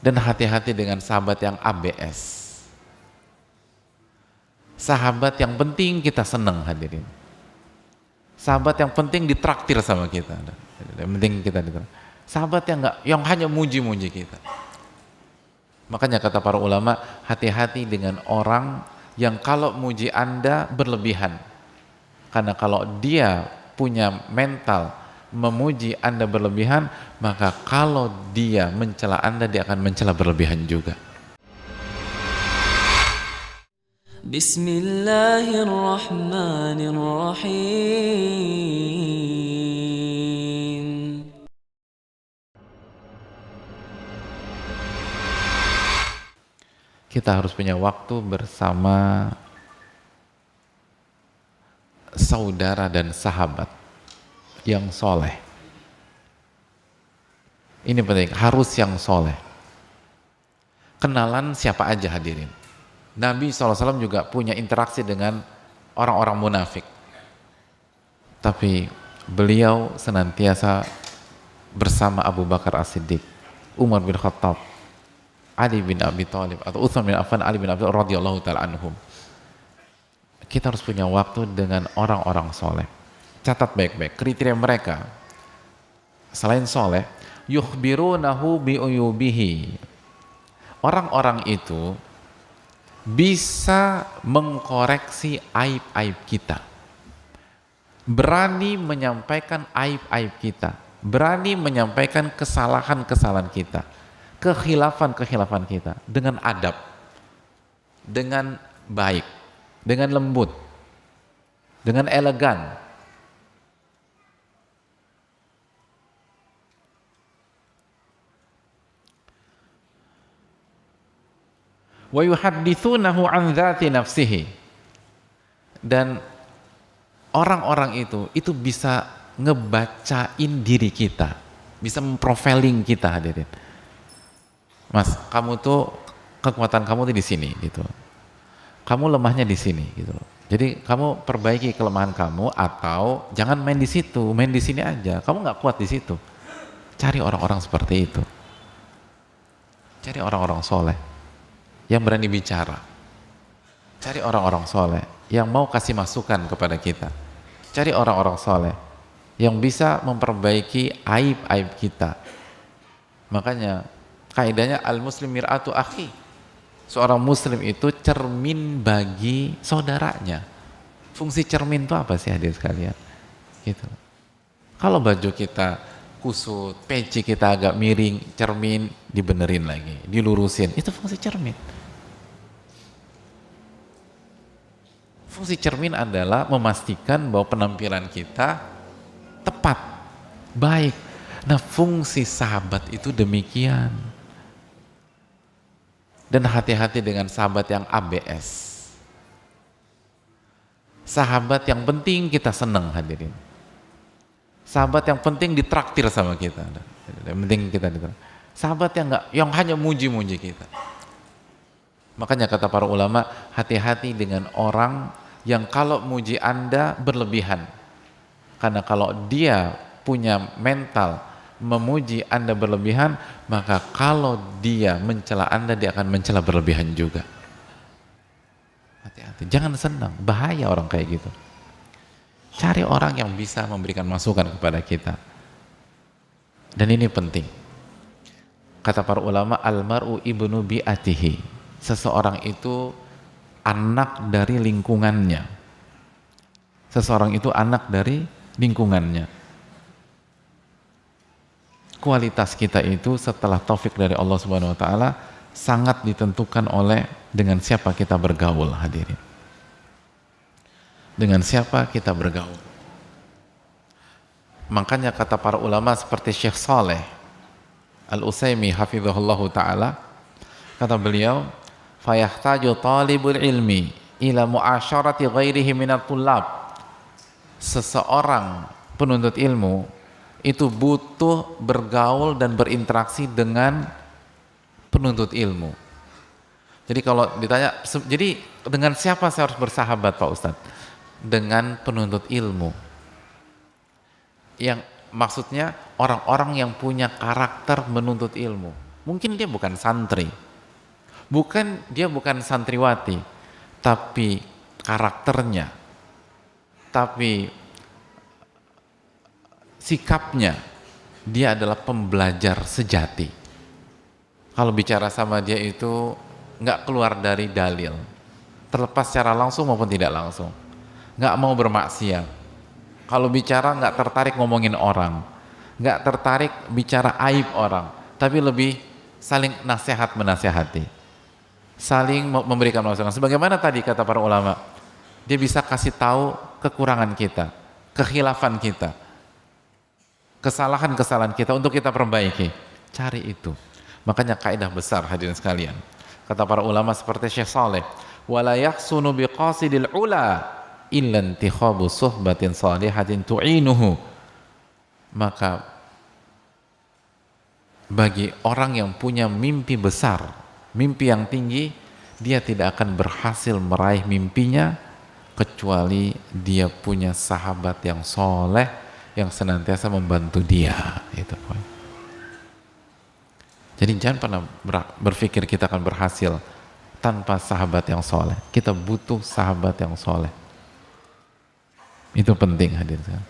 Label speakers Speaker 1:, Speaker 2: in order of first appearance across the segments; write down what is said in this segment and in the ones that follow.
Speaker 1: Dan hati-hati dengan sahabat yang ABS. Sahabat yang penting kita seneng, hadirin. Sahabat yang penting ditraktir sama kita. Yang penting kita ditraktir. Sahabat yang hanya muji-muji kita. Makanya kata para ulama, hati-hati dengan orang yang kalau muji Anda berlebihan. Karena kalau dia punya mental memuji Anda berlebihan, maka kalau dia mencela Anda, dia akan mencela berlebihan juga.
Speaker 2: Bismillahirrahmanirrahim.
Speaker 1: Kita harus punya waktu bersama saudara dan sahabat yang soleh. Ini penting, harus yang soleh. Kenalan siapa aja, hadirin. Nabi SAW juga punya interaksi dengan orang-orang munafik. Tapi beliau senantiasa bersama Abu Bakar As-Siddiq, Umar bin Khattab, Ali bin Abi Thalib, atau Utsman bin Affan, Ali bin Abi Thalib radhiyallahu ta'ala anhum. Kita harus punya waktu dengan orang-orang soleh. Catat baik-baik kriteria mereka. Selain soleh, yukhbirunahu bi'uyubihi. Orang-orang itu bisa mengkoreksi aib-aib kita. Berani menyampaikan aib-aib kita. Berani menyampaikan kesalahan-kesalahan kita. Kekhilafan-kekhilafan kita. Dengan adab. Dengan baik. Dengan lembut. Dengan elegan. Wa yuhadditsunahu an dzati nafsihi. Dan orang-orang itu bisa ngebacain diri kita, bisa memprofiling kita, hadirin. Mas, kamu tuh kekuatan kamu tuh di sini gitu. Kamu lemahnya di sini gitu. Jadi kamu perbaiki kelemahan kamu, atau jangan main di situ, main di sini aja. Kamu nggak kuat di situ. Cari orang-orang seperti itu. Cari orang-orang soleh yang berani bicara. Cari orang-orang soleh yang mau kasih masukan kepada kita. Cari orang-orang soleh yang bisa memperbaiki aib-aib kita. Makanya kaidahnya al-muslim mir'atu akhi. Seorang muslim itu cermin bagi saudaranya. Fungsi cermin itu apa sih, hadirin sekalian? Gitu. Kalau baju kita kusut, peci kita agak miring, cermin dibenerin lagi, dilurusin. Itu fungsi cermin. Fungsi cermin adalah memastikan bahwa penampilan kita tepat, baik. Nah, fungsi sahabat itu demikian. Dan hati-hati dengan sahabat yang ABS. Sahabat yang penting kita seneng, hadirin. Sahabat yang penting ditraktir sama kita. Yang penting kita ditraktir. Sahabat yang hanya muji-muji kita. Makanya kata para ulama, hati-hati dengan orang yang kalau muji Anda berlebihan. Karena kalau dia punya mental memuji Anda berlebihan, maka kalau dia mencela Anda, dia akan mencela berlebihan juga. Hati-hati, jangan senang, bahaya orang kayak gitu. Cari orang yang bisa memberikan masukan kepada kita. Dan ini penting. Kata para ulama, almaru ibnu bi'atihi. Seseorang itu anak dari lingkungannya. Seseorang itu anak dari lingkungannya. Kualitas kita itu setelah taufik dari Allah Subhanahu wa taala sangat ditentukan oleh dengan siapa kita bergaul, hadirin. Dengan siapa kita bergaul. Makanya kata para ulama seperti Syekh Saleh Al-Utsaimin hafizahullahu taala, kata beliau, fayahtaju talibul ilmi ila muasyarati ghairihi minat tullab. Seseorang penuntut ilmu itu butuh bergaul dan berinteraksi dengan penuntut ilmu. Jadi kalau ditanya, jadi dengan siapa saya harus bersahabat Pak Ustadz? Dengan penuntut ilmu. Yang maksudnya orang-orang yang punya karakter menuntut ilmu. Mungkin dia bukan santri, dia bukan santriwati, tapi karakternya, tapi sikapnya, dia adalah pembelajar sejati. Kalau bicara sama dia itu nggak keluar dari dalil, terlepas secara langsung maupun tidak langsung. Nggak mau bermaksiat. Kalau bicara nggak tertarik ngomongin orang, nggak tertarik bicara aib orang, tapi lebih saling nasihat menasehati, saling memberikan masukan. Sebagaimana tadi kata para ulama, dia bisa kasih tahu kekurangan kita, kekhilafan kita, kesalahan-kesalahan kita untuk kita perbaiki. Cari itu. Makanya kaidah besar hadirin sekalian. Kata para ulama seperti Syekh Saleh, wala yahsunu biqasidil ula illa intikhabu suhbatin salihatin tu'inuhu. Maka bagi orang yang punya mimpi besar, mimpi yang tinggi, dia tidak akan berhasil meraih mimpinya kecuali dia punya sahabat yang soleh yang senantiasa membantu dia. Itu poin. Jadi jangan pernah berpikir kita akan berhasil tanpa sahabat yang soleh. Kita butuh sahabat yang soleh. Itu penting hadirin.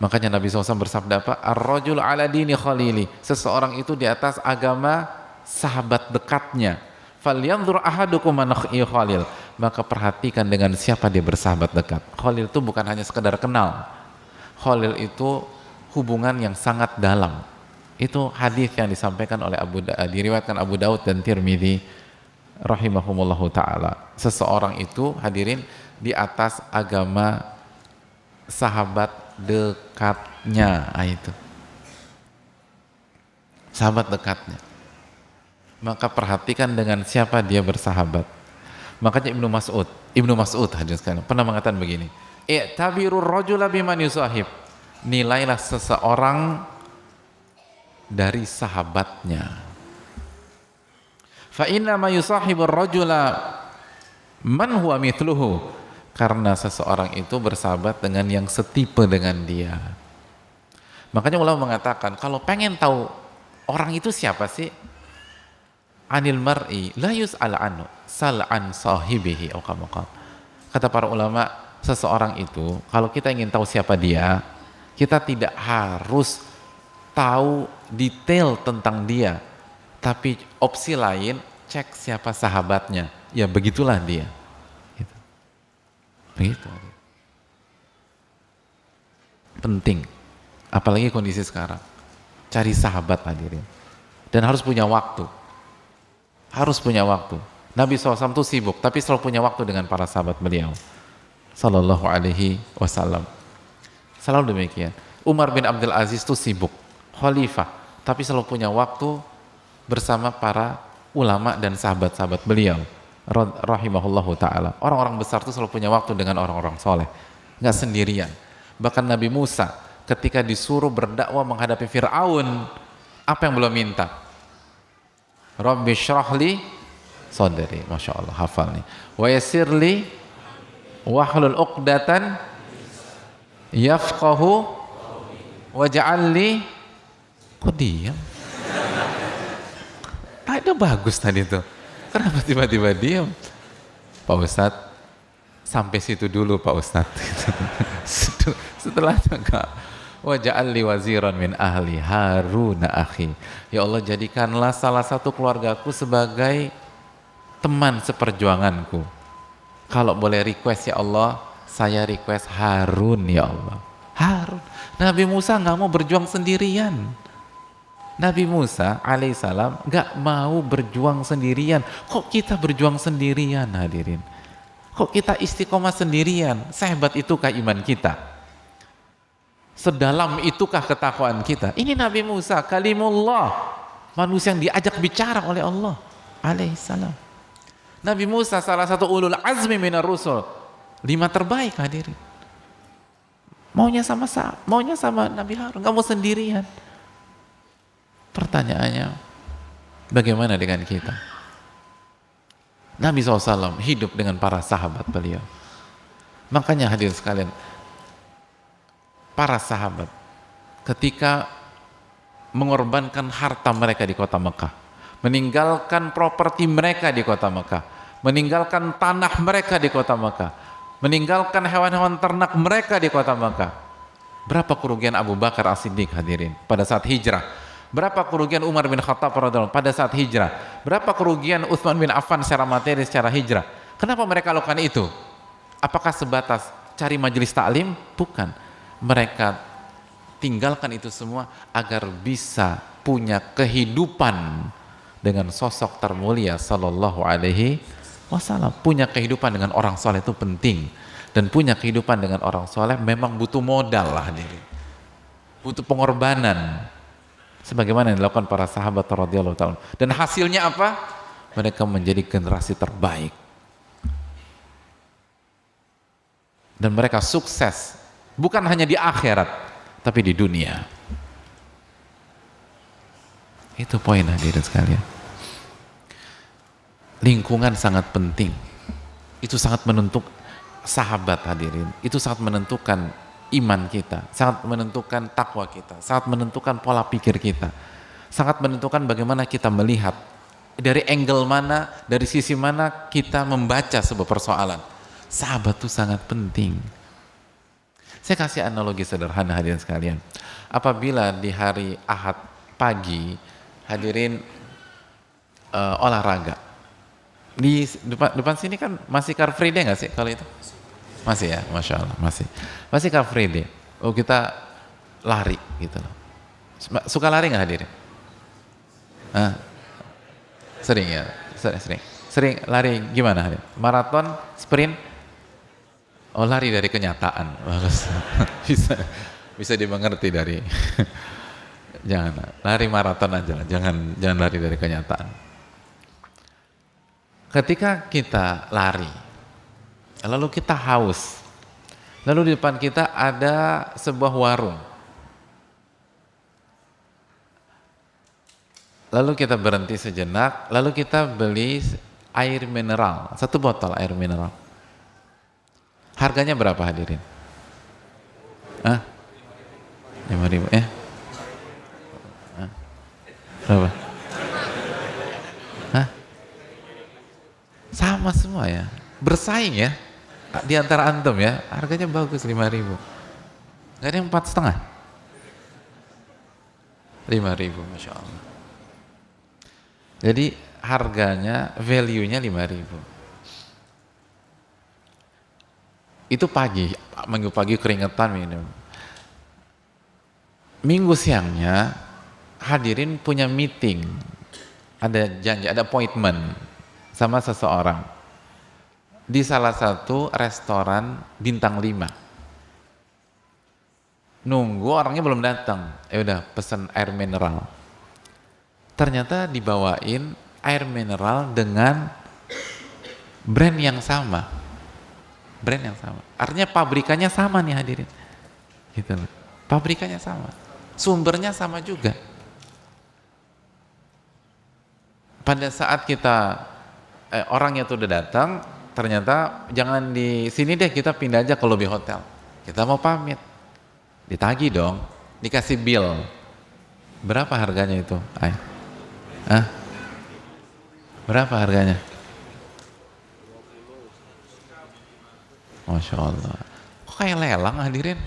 Speaker 1: Makanya Nabi SAW bersabda apa? Ar-rajul ala dini khalili. Seseorang itu di atas agama sahabat dekatnya. Falyanzur ahadukum man khalil. Maka perhatikan dengan siapa dia bersahabat dekat. Khalil itu bukan hanya sekedar kenal. Khalil itu hubungan yang sangat dalam. Itu hadis yang disampaikan oleh diriwayatkan Abu Daud dan Tirmidzi rahimahumullahu taala. Seseorang itu hadirin di atas agama sahabat dekatnya, itu. Sahabat dekatnya. Maka perhatikan dengan siapa dia bersahabat. Makanya Ibnu Mas'ud hadirin sekalian pernah mengatakan begini, "I'tabirur rajula biman yusahib." Nilailah seseorang dari sahabatnya. Fa inna ma yusahibur rajula man huwa mithluhu. Karena seseorang itu bersahabat dengan yang setipe dengan dia. Makanya ulama mengatakan kalau pengen tahu orang itu siapa sih, anil mar'i la yus'al anhu sal an sahibihi. Kata para ulama, seseorang itu kalau kita ingin tahu siapa dia, kita tidak harus tahu detail tentang dia, tapi opsi lain cek siapa sahabatnya, ya begitulah dia. Begitu. Penting, apalagi kondisi sekarang. Cari sahabat hadirin. Dan harus punya waktu. Harus punya waktu. Nabi SAW itu sibuk, tapi selalu punya waktu dengan para sahabat beliau. Sallallahu alaihi wasallam. Selalu demikian. Umar bin Abdul Aziz itu sibuk, khalifah, tapi selalu punya waktu bersama para ulama dan sahabat-sahabat beliau. Rahimahullahu ta'ala. Orang-orang besar itu selalu punya waktu dengan orang-orang soleh, nggak sendirian. Bahkan Nabi Musa ketika disuruh berdakwah menghadapi Fir'aun, apa yang belum minta? Rabbi syrahli sadri. Masya Allah, hafal nih. Wa yassirli wahlul uqdatan yafqahu waj'alli. Kok diam? Itu bagus tadi tuh. Kenapa tiba-tiba diam? Pak Ustadz, sampai situ dulu Pak Ustadz. Setelahnya enggak. Waj'alli waziran min ahli Harun akhi. Ya Allah, jadikanlah salah satu keluargaku sebagai teman seperjuanganku. Kalau boleh request ya Allah, saya request Harun ya Allah. Harun. Nabi Musa nggak mau berjuang sendirian. Nabi Musa alaihissalam nggak mau berjuang sendirian. Kok kita berjuang sendirian hadirin? Kok kita istiqomah sendirian? Sehebat itukah iman kita? Sedalam itukah ketakwaan kita? Ini Nabi Musa, kalimullah, manusia yang diajak bicara oleh Allah alaihissalam. Nabi Musa salah satu ulul azmi minar rusul, 5 terbaik hadirin. Maunya sama Nabi Harun, nggak mau sendirian. Pertanyaannya, bagaimana dengan kita? Nabi SAW hidup dengan para sahabat beliau. Makanya hadirin sekalian, para sahabat ketika mengorbankan harta mereka di kota Mekah, meninggalkan properti mereka di kota Mekah, meninggalkan tanah mereka di kota Mekah, meninggalkan hewan-hewan ternak mereka di kota Mekah. Berapa kerugian Abu Bakar As-Siddiq hadirin pada saat hijrah? Berapa kerugian Umar bin Khattab radhiyallahu anhu pada saat hijrah? Berapa kerugian Utsman bin Affan secara materi, secara hijrah? Kenapa mereka lakukan itu? Apakah sebatas cari majelis taklim? Bukan. Mereka tinggalkan itu semua agar bisa punya kehidupan dengan sosok termulia sallallahu alaihi wasallam. Punya kehidupan dengan orang soleh itu penting, dan punya kehidupan dengan orang soleh memang butuh modal lah hadirin, butuh pengorbanan sebagaimana yang dilakukan para sahabat radhiyallahu ta'ala. Dan hasilnya apa? Mereka menjadi generasi terbaik dan mereka sukses bukan hanya di akhirat tapi di dunia. Itu poin hadirin sekalian. Lingkungan sangat penting. Itu sangat menentukan, sahabat hadirin, itu sangat menentukan iman kita, sangat menentukan takwa kita, sangat menentukan pola pikir kita, sangat menentukan bagaimana kita melihat, dari angle mana, dari sisi mana kita membaca sebuah persoalan. Sahabat itu sangat penting. Saya kasih analogi sederhana hadirin sekalian. Apabila di hari Ahad pagi hadirin olahraga, di depan sini kan masih Car Free Day nggak sih kalau itu? Masih ya, Masya Allah, masih Car Free Day. Oh, kita lari gitu loh. Suka lari nggak hadirin? Sering ya, sering lari gimana hadirin? Maraton, sprint? Oh, lari dari kenyataan. Bagus. bisa dimengerti dari jangan lari maraton aja lah, jangan lari dari kenyataan. Ketika kita lari, lalu kita haus, lalu di depan kita ada sebuah warung, lalu kita berhenti sejenak, lalu kita beli air mineral, 1 botol air mineral. Harganya berapa hadirin? 5.000 ya? Berapa? Sama semua ya, bersaing ya di antara antum ya, harganya bagus 5.000. Gak ada yang 4,5? 5.000, Masya Allah. Jadi harganya, value-nya 5.000. Itu pagi, minggu pagi keringetan minum. Minggu siangnya hadirin punya meeting, ada janji, ada appointment sama seseorang di salah satu restoran bintang 5. Nunggu orangnya belum datang, udah pesen air mineral. Ternyata dibawain air mineral dengan brand yang sama. Artinya pabrikannya sama nih hadirin. Gitu loh. Pabrikannya sama. Sumbernya sama juga. Pada saat kita orangnya tuh udah datang, ternyata jangan di sini deh, kita pindah aja ke lobby hotel. Kita mau pamit. Ditagih dong, dikasih bill. Berapa harganya itu? Berapa harganya? Masya Allah. Kok kayak lelang hadirin?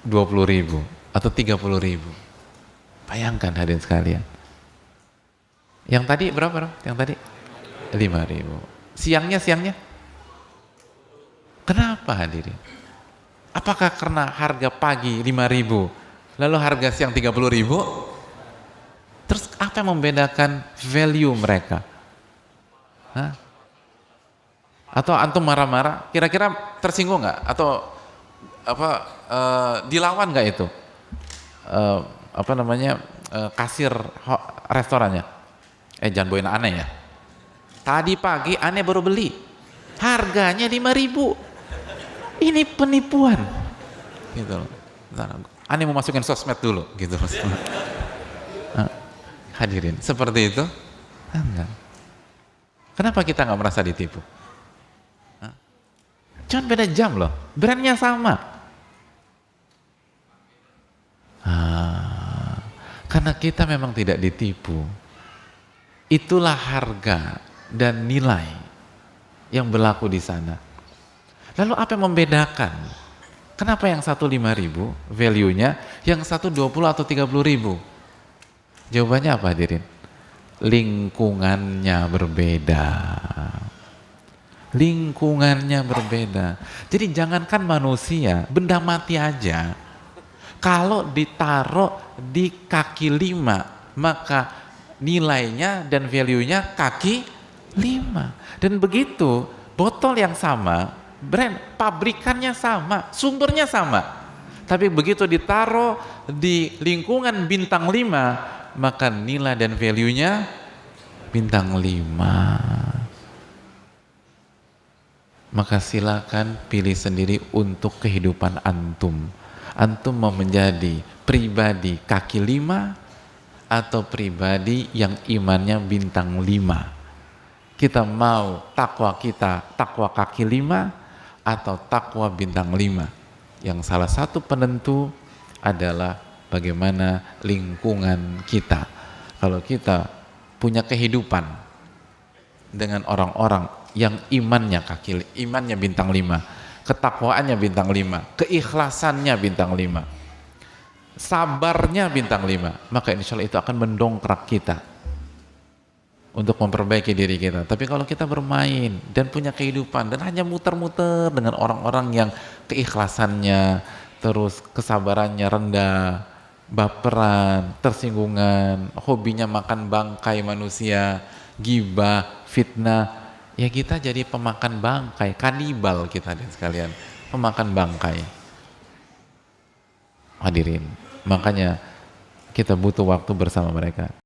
Speaker 1: 20.000 atau 30.000. Bayangkan hadirin sekalian. Yang tadi berapa? Yang tadi 5.000. Siangnya? Kenapa hadirin? Apakah karena harga pagi 5.000, lalu harga siang 30.000? Terus apa yang membedakan value mereka? Atau antum marah-marah, kira-kira tersinggung nggak? Atau dilawan nggak itu? Kasir restorannya? Jangan bawain aneh ya. Tadi pagi aneh baru beli, harganya 5.000. Ini penipuan. Gitu loh. Aneh mau masukin sosmed dulu, gitu. Hadirin, seperti itu? Enggak. Kenapa kita nggak merasa ditipu? Cuman beda jam loh, brandnya sama. Karena kita memang tidak ditipu. Itulah harga dan nilai yang berlaku di sana. Lalu apa yang membedakan? Kenapa yang satu 5.000 value-nya, yang satu 20 atau 30.000? Jawabannya apa hadirin? Lingkungannya berbeda. Lingkungannya berbeda. Jadi jangankan manusia, benda mati aja, kalau ditaruh di kaki 5, maka nilainya dan value-nya kaki 5. Dan begitu, botol yang sama, brand, pabrikannya sama, sumbernya sama. Tapi begitu ditaruh di lingkungan bintang 5, maka nilai dan value-nya bintang 5. Maka silakan pilih sendiri untuk kehidupan antum. Antum mau menjadi pribadi kaki 5 atau pribadi yang imannya bintang 5. Kita mau takwa kita takwa kaki 5 atau takwa bintang 5. Yang salah satu penentu adalah bagaimana lingkungan kita. Kalau kita punya kehidupan dengan orang-orang yang imannya bintang 5, ketakwaannya bintang 5, keikhlasannya bintang 5, sabarnya bintang 5, maka insya Allah itu akan mendongkrak kita untuk memperbaiki diri kita. Tapi kalau kita bermain dan punya kehidupan dan hanya muter-muter dengan orang-orang yang keikhlasannya, terus kesabarannya rendah, baperan, tersinggungan, hobinya makan bangkai manusia, gibah, fitnah, ya kita jadi pemakan bangkai, kanibal kita dan sekalian, pemakan bangkai. Hadirin, makanya kita butuh waktu bersama mereka.